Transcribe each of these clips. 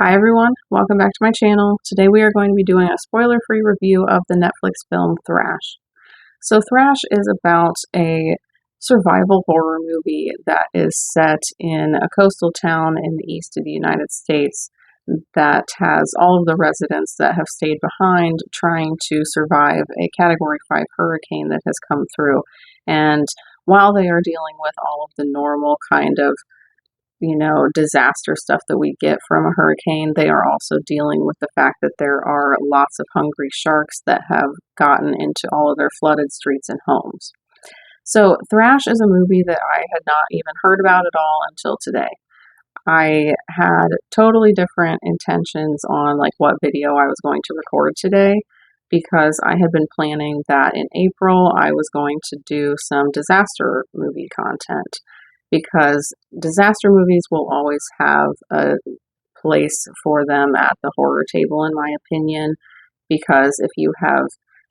Hi everyone, welcome back to my channel. Today we are going to be doing a spoiler-free review of the Netflix film Thrash. So Thrash is about a survival horror movie that is set in a coastal town in the east of the United States that has all of the residents that have stayed behind trying to survive a Category 5 hurricane that has come through. And while they are dealing with all of the normal kind of disaster stuff that we get from a hurricane, they are also dealing with the fact that there are lots of hungry sharks that have gotten into all of their flooded streets and homes. So, Thrash is a movie that I had not even heard about at all until today. I had totally different intentions on like what video I was going to record today because I had been planning that in April I was going to do some disaster movie content because disaster movies will always have a place for them at the horror table, in my opinion, because if you have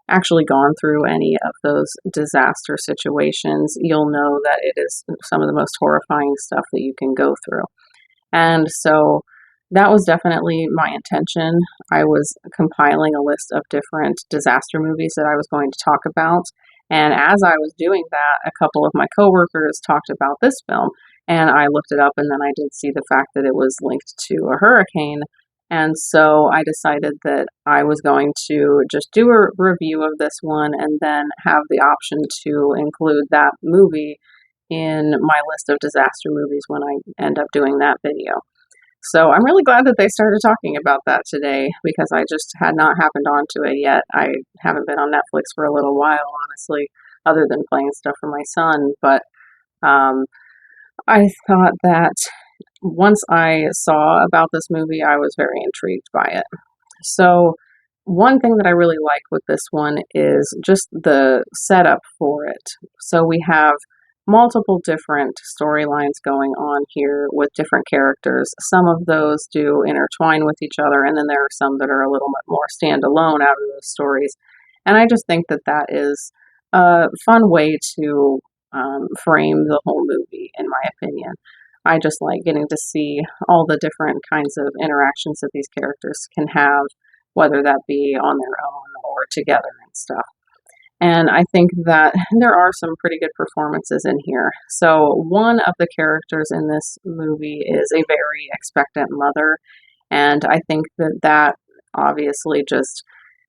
actually gone through any of those disaster situations, you'll know that it is some of the most horrifying stuff that you can go through. And so that was definitely my intention. I was compiling a list of different disaster movies that I was going to talk about. And as I was doing that, a couple of my coworkers talked about this film. And I looked it up and then I did see the fact that it was linked to a hurricane. And so I decided that I was going to just do a review of this one and then have the option to include that movie in my list of disaster movies when I end up doing that video. So I'm really glad that they started talking about that today because I just had not happened onto it yet. I haven't been on Netflix for a little while, honestly, other than playing stuff for my son. But I thought that once I saw about this movie, I was very intrigued by it. So one thing that I really like with this one is just the setup for it. So we have multiple different storylines going on here with different characters. Some of those do intertwine with each other, and then there are some that are a little bit more standalone out of those stories. And I just think that that is a fun way to frame the whole movie, in my opinion. I just like getting to see all the different kinds of interactions that these characters can have, whether that be on their own or together and stuff. And I think that there are some pretty good performances in here. So, one of the characters in this movie is a very expectant mother. And I think that that obviously just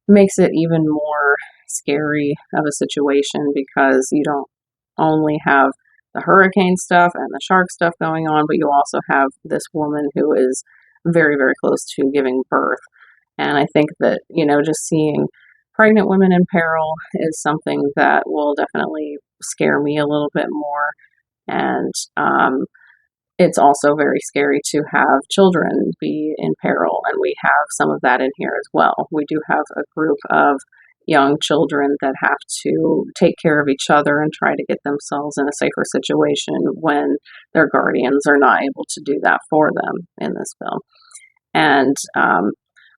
makes it even more scary of a situation because you don't only have the hurricane stuff and the shark stuff going on, but you also have this woman who is very, very close to giving birth. And I think that, just seeing pregnant women in peril is something that will definitely scare me a little bit more. And it's also very scary to have children be in peril, and we have some of that in here as well. We do have a group of young children that have to take care of each other and try to get themselves in a safer situation when their guardians are not able to do that for them in this film. And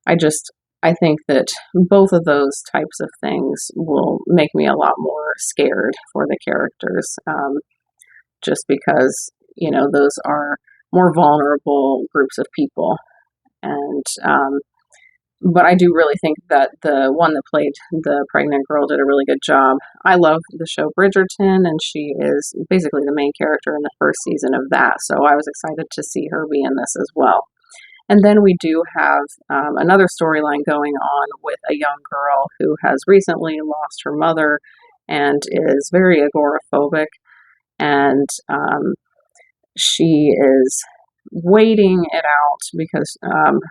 I just I think that both of those types of things will make me a lot more scared for the characters, just because, those are more vulnerable groups of people. And, but I do really think that the one that played the pregnant girl did a really good job. I love the show Bridgerton, and she is basically the main character in the first season of that. So I was excited to see her be in this as well. And then we do have another storyline going on with a young girl who has recently lost her mother and is very agoraphobic. And she is waiting it out because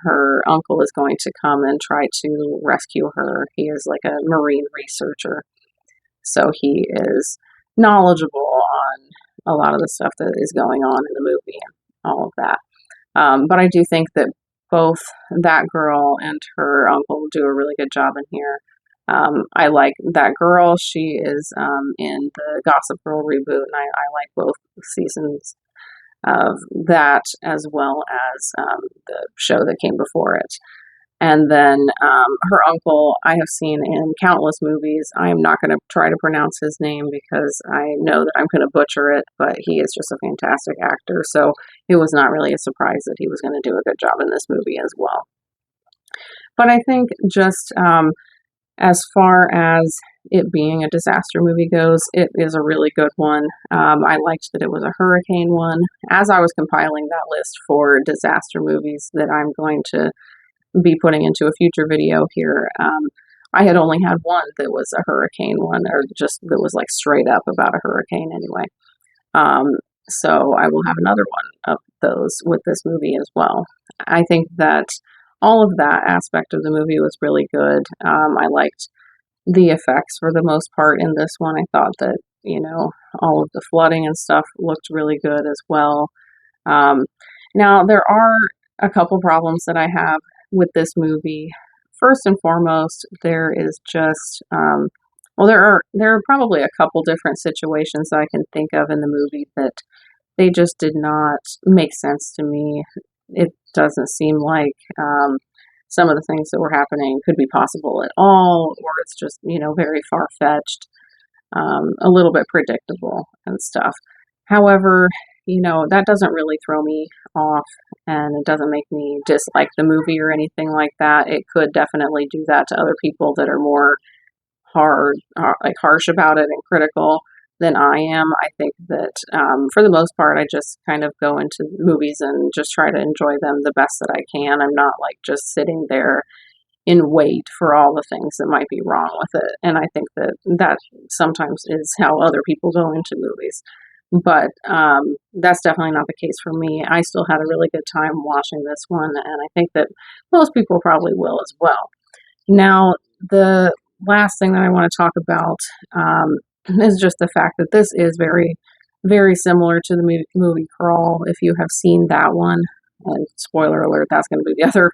her uncle is going to come and try to rescue her. He is like a marine researcher. So he is knowledgeable on a lot of the stuff that is going on in the movie and all of that. But I do think that both that girl and her uncle do a really good job in here. I like that girl. She is in the Gossip Girl reboot, and I like both seasons of that as well as the show that came before it. And then her uncle, I have seen in countless movies. I am not going to try to pronounce his name because I know that I'm going to butcher it, but he is just a fantastic actor. So it was not really a surprise that he was going to do a good job in this movie as well. But I think just as far as it being a disaster movie goes, it is a really good one. I liked that it was a hurricane one. As I was compiling that list for disaster movies that I'm going to be putting into a future video here, I had only had one that was a hurricane one, or just that was like straight up about a hurricane anyway. So I will have another one of those with this movie as well. I think that all of that aspect of the movie was really good. I liked the effects for the most part in this one. I thought that, all of the flooding and stuff looked really good as well. Now, there are a couple problems that I have with this movie. First and foremost, there is just, there are probably a couple different situations that I can think of in the movie that they just did not make sense to me. It doesn't seem like some of the things that were happening could be possible at all, or it's just, very far-fetched, a little bit predictable and stuff. However, that doesn't really throw me off, and it doesn't make me dislike the movie or anything like that. It could definitely do that to other people that are more harsh about it and critical than I am. I think that for the most part, I just kind of go into movies and just try to enjoy them the best that I can. I'm not like just sitting there in wait for all the things that might be wrong with it. And I think that that sometimes is how other people go into movies. But that's definitely not the case for me. I still had a really good time watching this one, and I think that most people probably will as well. Now, the last thing that I want to talk about is just the fact that this is very, very similar to the movie Crawl. If you have seen that one, and spoiler alert, that's going to be the other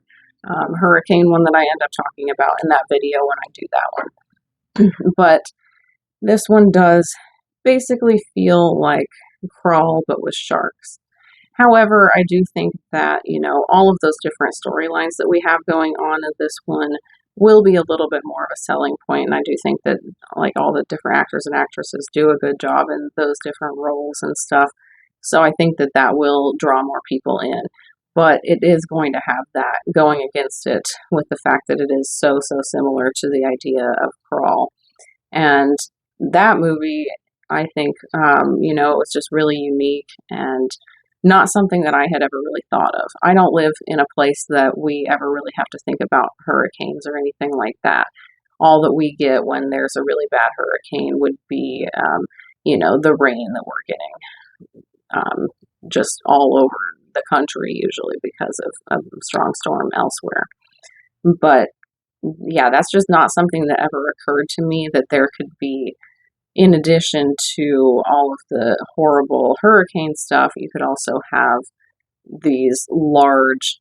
hurricane one that I end up talking about in that video when I do that one. But this one does basically feel like Crawl, but with sharks. However, I do think that, all of those different storylines that we have going on in this one will be a little bit more of a selling point. And I do think that, like, all the different actors and actresses do a good job in those different roles and stuff. So I think that that will draw more people in. But it is going to have that going against it with the fact that it is so, so similar to the idea of Crawl. And that movie, I think, was just really unique and not something that I had ever really thought of. I don't live in a place that we ever really have to think about hurricanes or anything like that. All that we get when there's a really bad hurricane would be, the rain that we're getting just all over the country, usually because of a strong storm elsewhere. But yeah, that's just not something that ever occurred to me, that there could be, in addition to all of the horrible hurricane stuff, you could also have these large,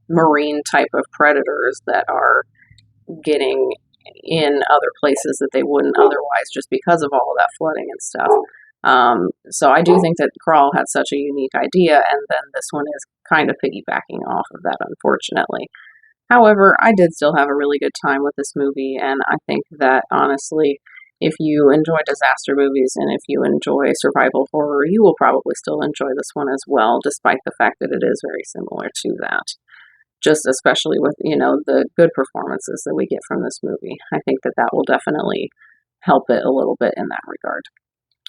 marine type of predators that are getting in other places that they wouldn't otherwise, just because of all of that flooding and stuff. So I do think that Crawl had such a unique idea, and then this one is kind of piggybacking off of that, unfortunately. However, I did still have a really good time with this movie, and I think that, honestly, if you enjoy disaster movies and if you enjoy survival horror, you will probably still enjoy this one as well, despite the fact that it is very similar to that. Just especially with, the good performances that we get from this movie. I think that that will definitely help it a little bit in that regard.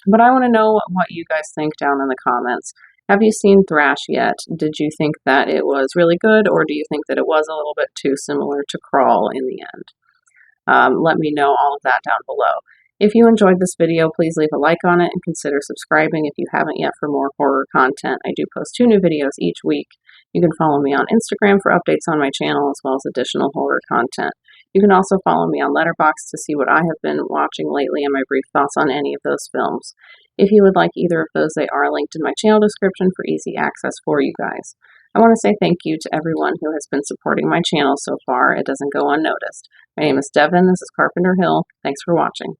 But I want to know what you guys think down in the comments. Have you seen Thrash yet? Did you think that it was really good, or do you think that it was a little bit too similar to Crawl in the end? Let me know all of that down below. If you enjoyed this video, please leave a like on it and consider subscribing if you haven't yet for more horror content. I do post 2 new videos each week. You can follow me on Instagram for updates on my channel as well as additional horror content. You can also follow me on Letterboxd to see what I have been watching lately and my brief thoughts on any of those films. If you would like either of those, they are linked in my channel description for easy access for you guys. I want to say thank you to everyone who has been supporting my channel so far. It doesn't go unnoticed. My name is Devin. This is Carpenter Hill. Thanks for watching.